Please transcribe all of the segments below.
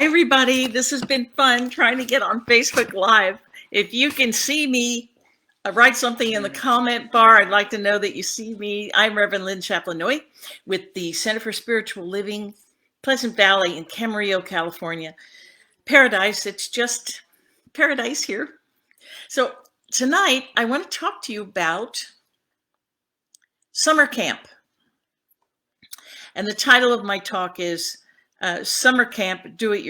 everybody. This has been fun trying to get on Facebook Live. If you can see me, write something in the comment bar. I'd like to know that you see me. I'm Reverend Lynn Chaplin-Noe with the Center for Spiritual Living, Pleasant Valley in Camarillo, California. Paradise. It's just paradise here. So tonight, I want to talk to you about summer camp. And the title of my talk is Summer Camp,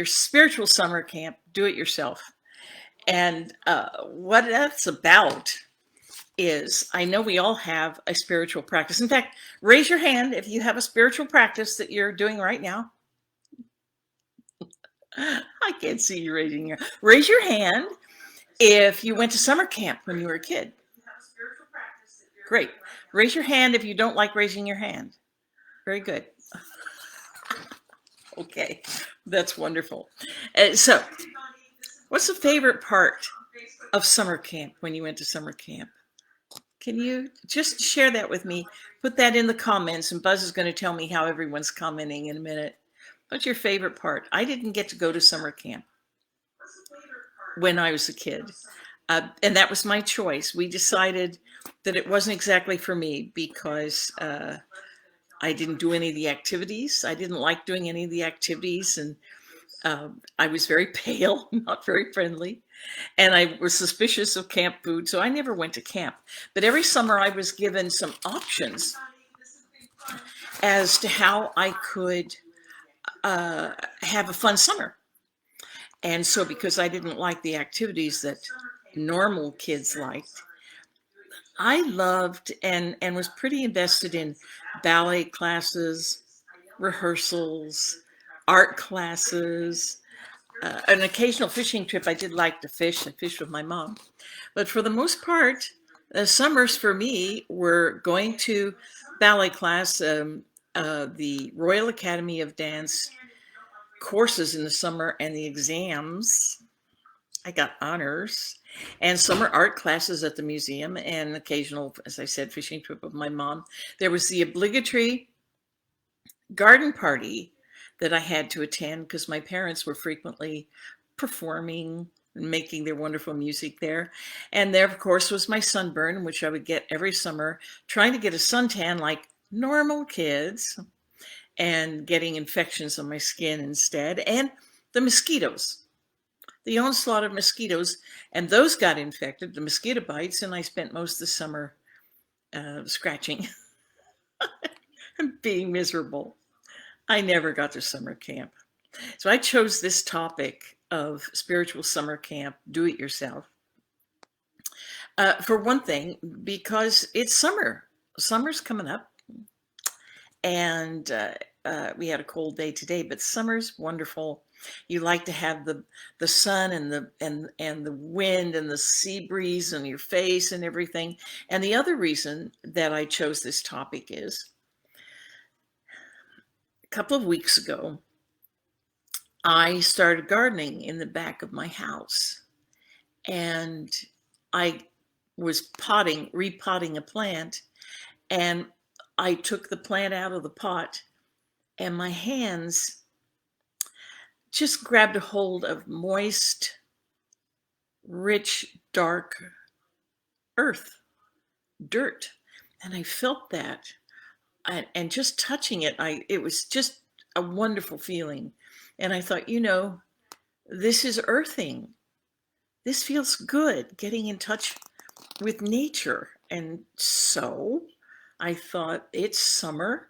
Spiritual Summer Camp, Do It Yourself. And what that's about is, I know we all have a spiritual practice. In fact, raise your hand if you have a spiritual practice that you're doing right now. I can't see you raising your hand. Raise your hand if you went to summer camp when you were a kid. Great. Raise your hand if you don't like raising your hand. Very good. Okay, that's wonderful. So, what's the favorite part of summer camp when you went to summer camp? Can you just share that with me? Put that in the comments, and Buzz is going to tell me how everyone's commenting in a minute. What's your favorite part? I didn't get to go to summer camp when I was a kid, and that was my choice. We decided that it wasn't exactly for me because I didn't do any of the activities. I didn't like doing any of the activities, and I was very pale, not very friendly, and I was suspicious of camp food, so I never went to camp. But every summer I was given some options as to how I could have a fun summer. And so because I didn't like the activities that normal kids liked, I loved and was pretty invested in ballet classes, rehearsals, art classes, an occasional fishing trip. I did like to fish. I fished with my mom. But for the most part, the summers for me were going to ballet class, the Royal Academy of Dance courses in the summer, and the exams. I got honors. And summer art classes at the museum, and occasional, as I said, fishing trip with my mom. There was the obligatory garden party that I had to attend because my parents were frequently performing and making their wonderful music there. And there, of course, was my sunburn, which I would get every summer, trying to get a suntan like normal kids and getting infections on my skin instead, and the mosquitoes. The onslaught of mosquitoes, and those got infected, the mosquito bites, and I spent most of the summer scratching and being miserable. I never got to summer camp. So I chose this topic of spiritual summer camp, do it yourself. For one thing, because it's summer. Summer's coming up, and we had a cold day today, but summer's wonderful. You like to have the sun and the wind and the sea breeze on your face and everything. And the other reason that I chose this topic is a couple of weeks ago, I started gardening in the back of my house, and I was repotting a plant, and I took the plant out of the pot, and my hands just grabbed a hold of moist, rich, dark earth, dirt. And I felt that. And just touching it, it was just a wonderful feeling. And I thought, this is earthing. This feels good, getting in touch with nature. And so I thought, it's summer,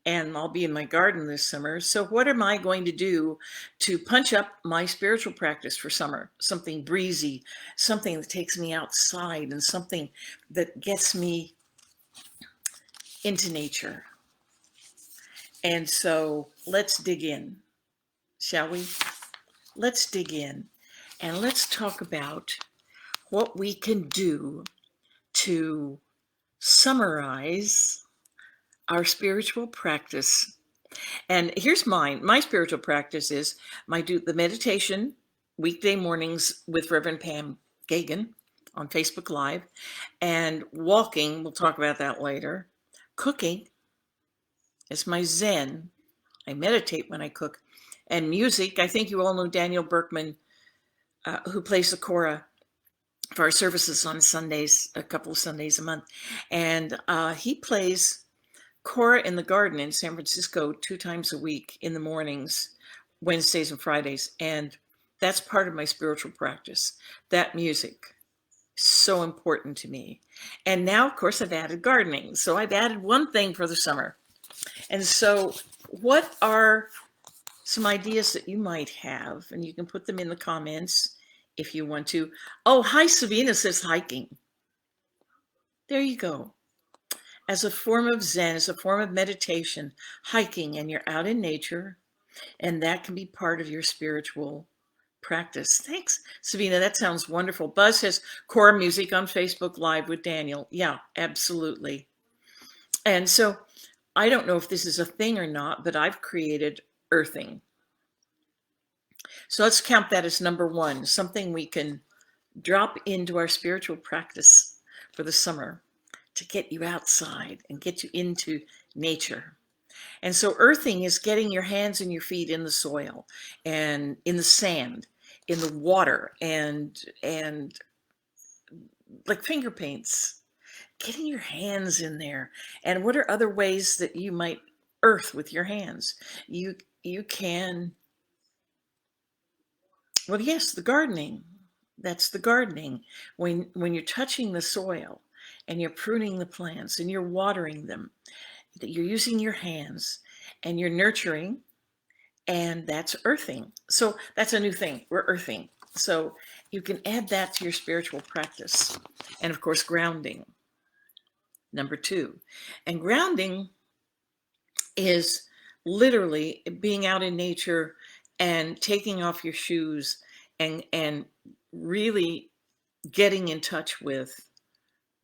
and I'll be in my garden this summer. So what am I going to do to punch up my spiritual practice for summer? Something breezy, something that takes me outside, and something that gets me into nature. And so let's dig in, shall we? Let's dig in, and let's talk about what we can do to summarize our spiritual practice. And here's mine. My spiritual practice is the meditation weekday mornings with Reverend Pam Gagan on Facebook Live, and walking. We'll talk about that later. Cooking is my Zen. I meditate when I cook, And music, I think you all know Daniel Berkman, who plays the kora for our services on Sundays, a couple of Sundays a month. And he plays kora in the garden in San Francisco 2 times a week in the mornings, Wednesdays and Fridays. And that's part of my spiritual practice, that music. So important to me. And now, of course, I've added gardening. So I've added one thing for the summer. And so what are some ideas that you might have? And you can put them in the comments if you want to. Oh, hi, Sabina says hiking. There you go. As a form of Zen, as a form of meditation, hiking, and you're out in nature, and that can be part of your spiritual practice. Thanks, Sabina. That sounds wonderful. Buzz says core music on Facebook Live with Daniel. Yeah, absolutely. And so I don't know if this is a thing or not, but I've created earthing. So let's count that as number one, something we can drop into our spiritual practice for the summer to get you outside and get you into nature. And so earthing is getting your hands and your feet in the soil and in the sand, in the water, and like finger paints, getting your hands in there. And what are other ways that you might earth with your hands? You can, well, yes, the gardening. That's the gardening. When you're touching the soil and you're pruning the plants and you're watering them, that you're using your hands and you're nurturing, and that's earthing. So that's a new thing. We're earthing. So you can add that to your spiritual practice. And of course, grounding, number two. And grounding is literally being out in nature and taking off your shoes and really getting in touch with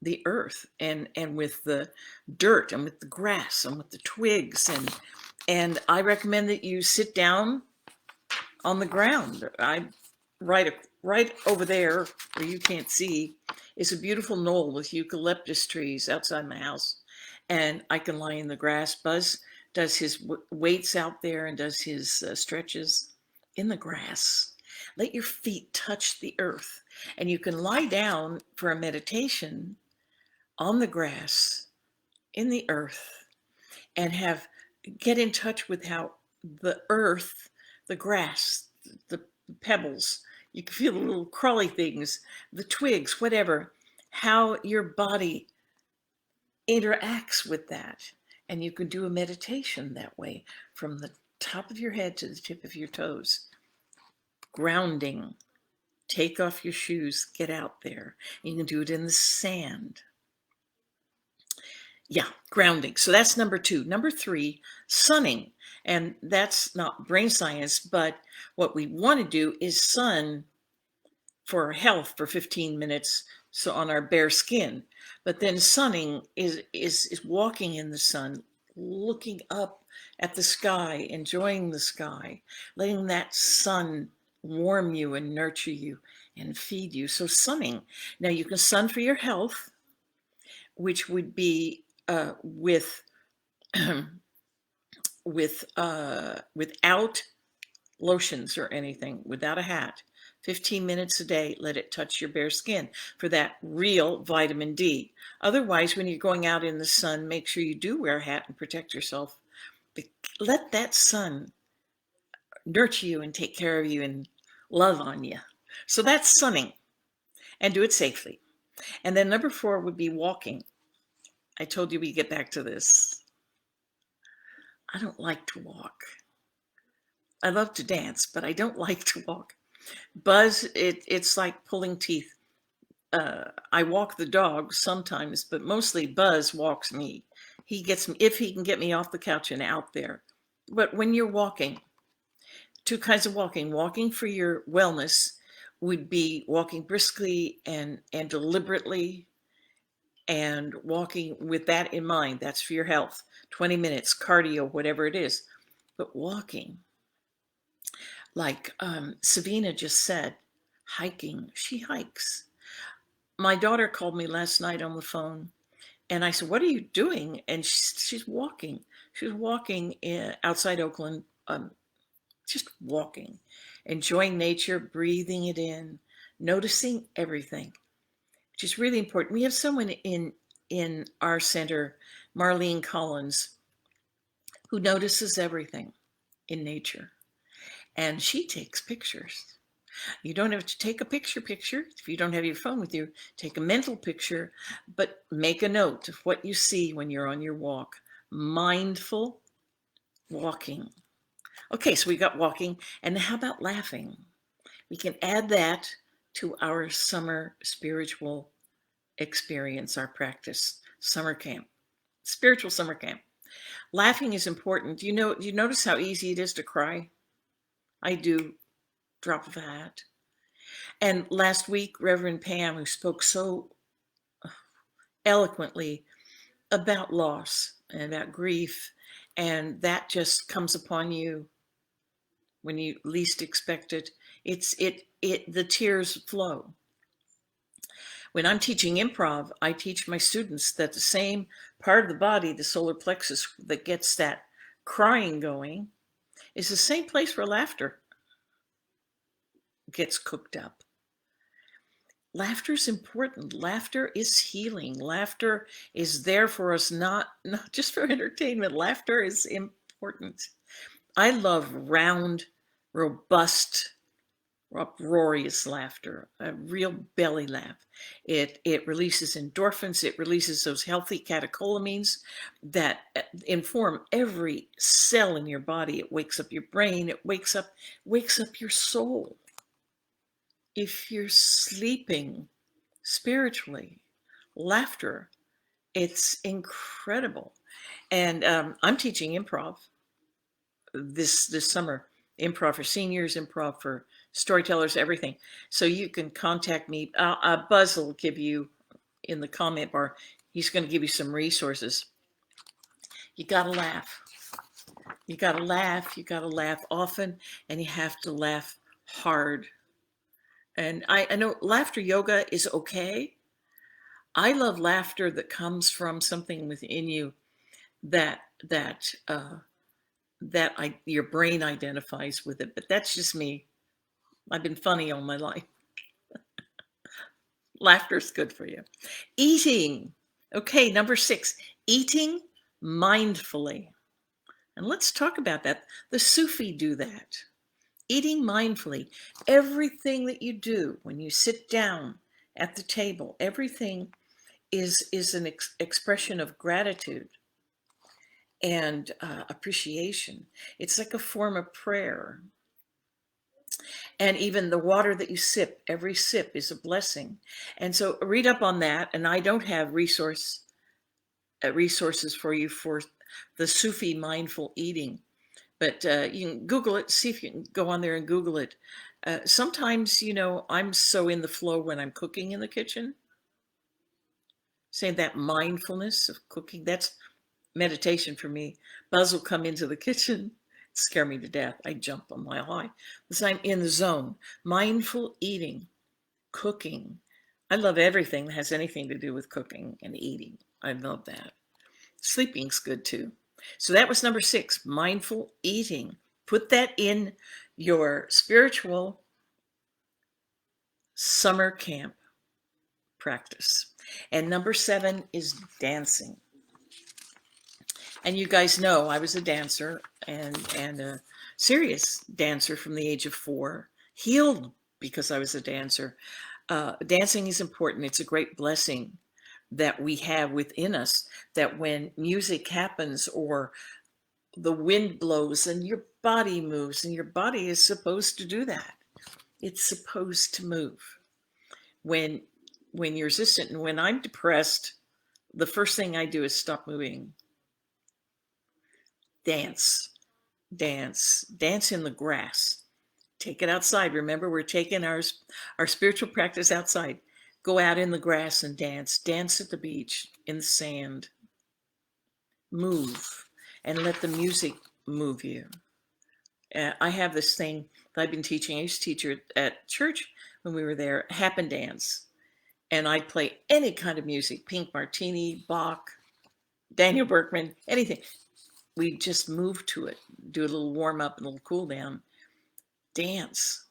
the earth and with the dirt and with the grass and with the twigs. And I recommend that you sit down on the ground. I right over there where you can't see is a beautiful knoll with eucalyptus trees outside my house, and I can lie in the grass. Buzz does his weights out there and does his stretches in the grass. Let your feet touch the earth, and you can lie down for a meditation on the grass in the earth and get in touch with how the earth, the grass, the pebbles, you can feel the little crawly things, the twigs, whatever, how your body interacts with that. And you can do a meditation that way from the top of your head to the tip of your toes. Grounding. Take off your shoes, get out there. You can do it in the sand. Yeah, grounding. So that's number two. Number three, sunning. And that's not brain science, but what we want to do is sun for our health for 15 minutes, so on our bare skin. But then sunning is walking in the sun, looking up at the sky, enjoying the sky, letting that sun warm you and nurture you and feed you. So sunning. Now you can sun for your health, which would be without lotions or anything, without a hat. 15 minutes a day, let it touch your bare skin for that real vitamin D. Otherwise, when you're going out in the sun, make sure you do wear a hat and protect yourself. But let that sun nurture you and take care of you and love on you. So that's sunning, and do it safely. And then number four would be walking. I told you we'd get back to this. I don't like to walk. I love to dance, but I don't like to walk. Buzz, it's like pulling teeth. I walk the dog sometimes, but mostly Buzz walks me. He gets me, if he can get me off the couch and out there. But when you're walking, two kinds of walking. Walking for your wellness would be walking briskly and deliberately, and walking with that in mind. That's for your health. 20 minutes, cardio, whatever it is. But walking, like Savina just said, hiking, she hikes. My daughter called me last night on the phone, and I said, what are you doing? And she's walking. She's walking outside Oakland. just walking, enjoying nature, breathing it in, noticing everything, which is really important. We have someone in our center, Marlene Collins, who notices everything in nature, and she takes pictures. You don't have to take a picture if you don't have your phone with you. Take a mental picture, but make a note of what you see when you're on your walk. Mindful walking. Okay, so we got walking, and how about laughing? We can add that to our summer spiritual experience, our practice, summer camp, spiritual summer camp. Laughing is important. Do you notice how easy it is to cry? I do. Drop of a hat. And last week, Reverend Pam, who spoke so eloquently about loss and about grief, and that just comes upon you when you least expect it. The tears flow. When I'm teaching improv, I teach my students that the same part of the body, the solar plexus, that gets that crying going, is the same place where laughter gets cooked up. Laughter is important. Laughter is healing. Laughter is there for us, not just for entertainment. Laughter is important. I love round, robust, uproarious laughter, a real belly laugh. It releases endorphins. It releases those healthy catecholamines that inform every cell in your body. It wakes up your brain. It wakes up your soul. If you're sleeping spiritually, laughter, it's incredible. And I'm teaching improv this summer, improv for seniors, improv for storytellers, everything. So you can contact me. Buzz will give you in the comment bar, he's going to give you some resources. You got to laugh. You got to laugh. You got to laugh often, and you have to laugh hard. And I know laughter yoga is okay. I love laughter that comes from something within you that your brain identifies with it. But that's just me. I've been funny all my life. Laughter's good for you. Eating. Okay, number 6, eating mindfully. And let's talk about that. The Sufi do that. Eating mindfully. Everything that you do when you sit down at the table, everything is an expression of gratitude and appreciation. It's like a form of prayer. And even the water that you sip, every sip is a blessing. And so read up on that. And I don't have resources for you for the Sufi mindful eating, but you can Google it, see if you can go on there and Google it. Sometimes, I'm so in the flow when I'm cooking in the kitchen. Saying that mindfulness of cooking, that's meditation for me. Buzz will come into the kitchen, scare me to death. I jump a mile high because I'm in the zone. Mindful eating, cooking. I love everything that has anything to do with cooking and eating. I love that. Sleeping's good too. So that was number 6, mindful eating. Put that in your spiritual summer camp practice. And number 7 is dancing. And you guys know I was a dancer and a serious dancer from the age of 4, healed because I was a dancer. Dancing is important. It's a great blessing that we have within us, that when music happens or the wind blows and your body moves, and your body is supposed to do that. It's supposed to move. When you're resistant and when I'm depressed, the first thing I do is stop moving. Dance in the grass. Take it outside. Remember, we're taking our spiritual practice outside. Go out in the grass and dance. Dance at the beach, in the sand. Move and let the music move you. I have this thing that I've been teaching. I used to teach it at church when we were there, Happen Dance. And I'd play any kind of music, Pink Martini, Bach, Daniel Berkman, anything. We just move to it, do a little warm up and a little cool down. Dance.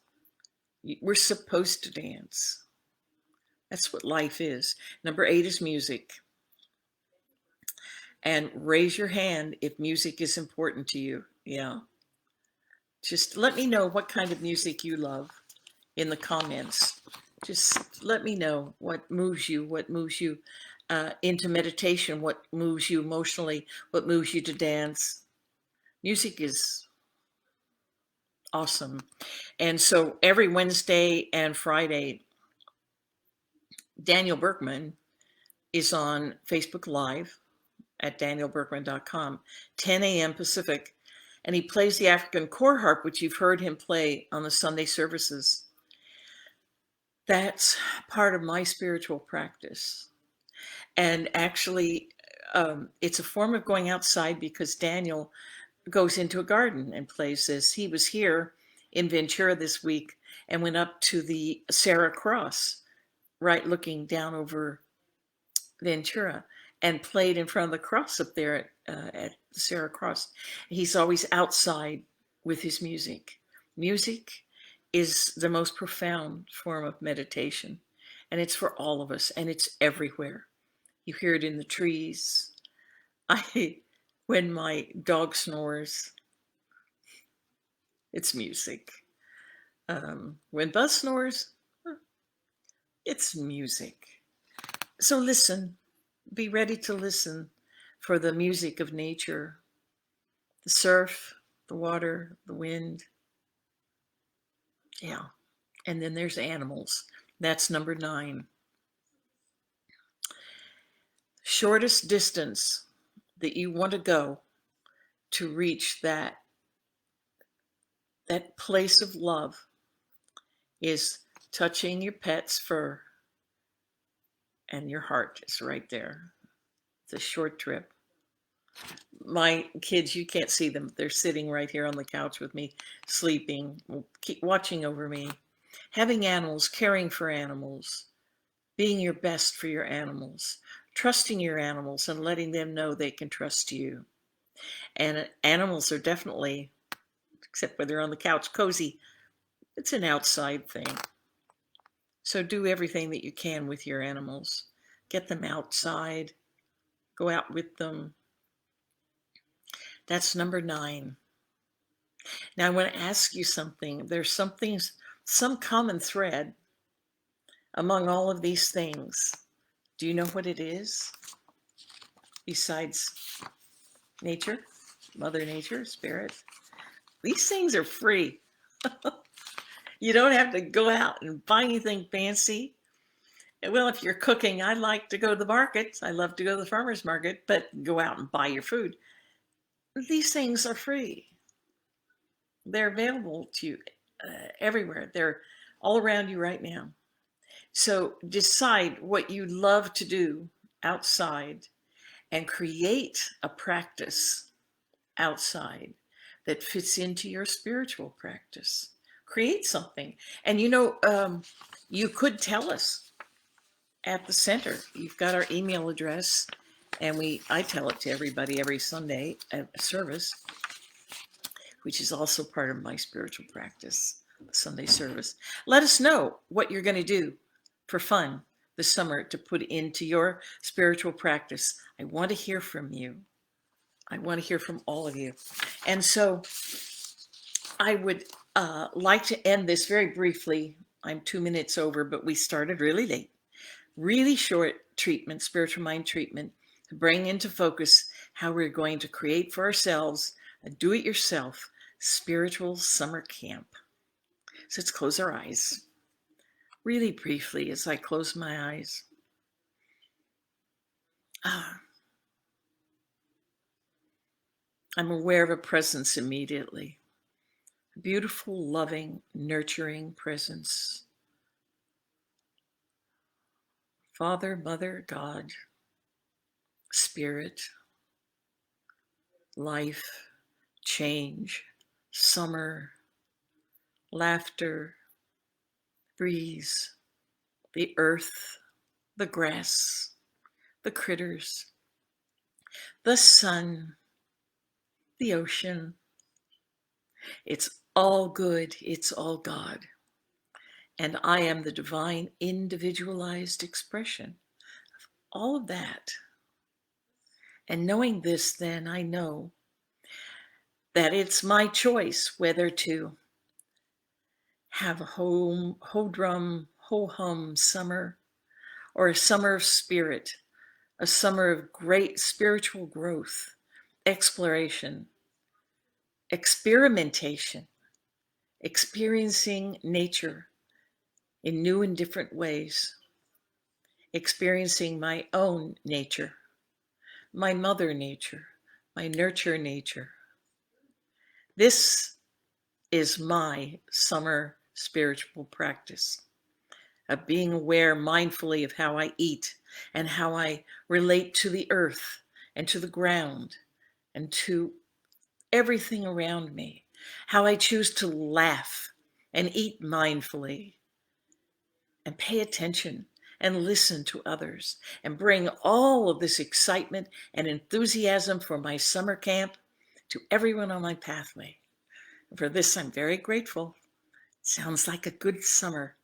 We're supposed to dance. That's what life is. Number 8 is music. And raise your hand if music is important to you. Yeah. Just let me know what kind of music you love in the comments. Just let me know what moves you into meditation, what moves you emotionally, what moves you to dance. Music is awesome. And so every Wednesday and Friday, Daniel Berkman is on Facebook Live at danielberkman.com, 10 a.m. Pacific. And he plays the African core harp, which you've heard him play on the Sunday services. That's part of my spiritual practice. And actually, it's a form of going outside because Daniel goes into a garden and plays this. He was here in Ventura this week and went up to the Sarah Cross, right looking down over Ventura, and played in front of the cross up there at the Sarah Cross. He's always outside with his music. Music is the most profound form of meditation, and it's for all of us, and it's everywhere. You hear it in the trees. When my dog snores, it's music. When Buzz snores, it's music. So listen, be ready to listen for the music of nature, the surf, the water, the wind. Yeah. And then there's animals. That's number 9. Shortest distance that you want to go to reach that place of love is touching your pet's fur, and your heart is right there. It's a short trip. My kids, you can't see them. They're sitting right here on the couch with me, sleeping, keep watching over me. Having animals, caring for animals, being your best for your animals, trusting your animals and letting them know they can trust you. And animals are definitely, except when they're on the couch, cozy. It's an outside thing. So do everything that you can with your animals. Get them outside. Go out with them. That's number 9. Now I want to ask you something. There's some common thread among all of these things. Do you know what it is? Besides nature, Mother Nature, Spirit. These things are free. You don't have to go out and buy anything fancy. Well, if you're cooking, I like to go to the markets. I love to go to the farmer's market, but go out and buy your food. These things are free. They're available to you everywhere. They're all around you right now. So decide what you love to do outside and create a practice outside that fits into your spiritual practice. Create something. And you could tell us at the center. You've got our email address, and I tell it to everybody every Sunday at service, which is also part of my spiritual practice, the Sunday service. Let us know what you're going to do for fun this summer to put into your spiritual practice. I want to hear from you. I want to hear from all of you. And so I would like to end this very briefly. I'm 2 minutes over, but we started really late. Really short treatment, spiritual mind treatment, to bring into focus how we're going to create for ourselves a do-it-yourself spiritual summer camp. So let's close our eyes. Really briefly as I close my eyes. I'm aware of a presence immediately. A beautiful, loving, nurturing presence. Father, Mother, God, Spirit, life, change, summer, laughter, breeze, the earth, the grass, the critters, the sun, the ocean. It's all good, it's all God. And I am the divine individualized expression. All of that. And knowing this, then I know that it's my choice whether to have a ho drum, ho hum summer, or a summer of spirit, a summer of great spiritual growth, exploration, experimentation, experiencing nature in new and different ways, experiencing my own nature, my mother nature, my nurture nature. This is my summer spiritual practice of being aware mindfully of how I eat and how I relate to the earth and to the ground and to everything around me, how I choose to laugh and eat mindfully and pay attention and listen to others and bring all of this excitement and enthusiasm for my summer camp to everyone on my pathway. And for this, I'm very grateful. Sounds like a good summer.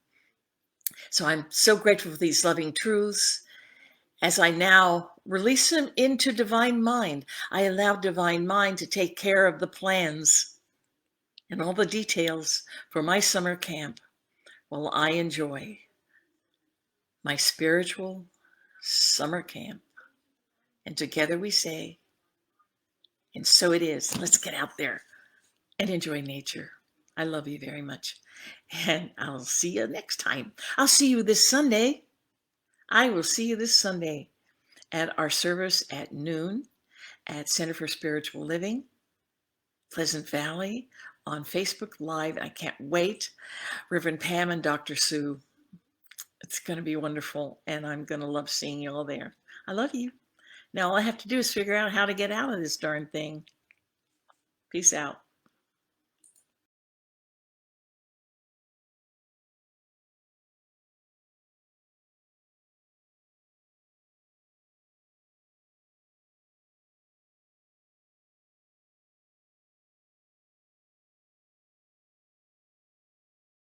So I'm so grateful for these loving truths. As I now release them into divine mind, I allow divine mind to take care of the plans and all the details for my summer camp while I enjoy my spiritual summer camp. And together we say, and so it is. Let's get out there and enjoy nature. I love you very much. And I'll see you next time. I'll see you this Sunday. I will see you this Sunday at our service at noon at Center for Spiritual Living, Pleasant Valley, on Facebook Live. I can't wait. Reverend Pam and Dr. Sue. It's going to be wonderful, and I'm going to love seeing you all there. I love you. Now all I have to do is figure out how to get out of this darn thing. Peace out.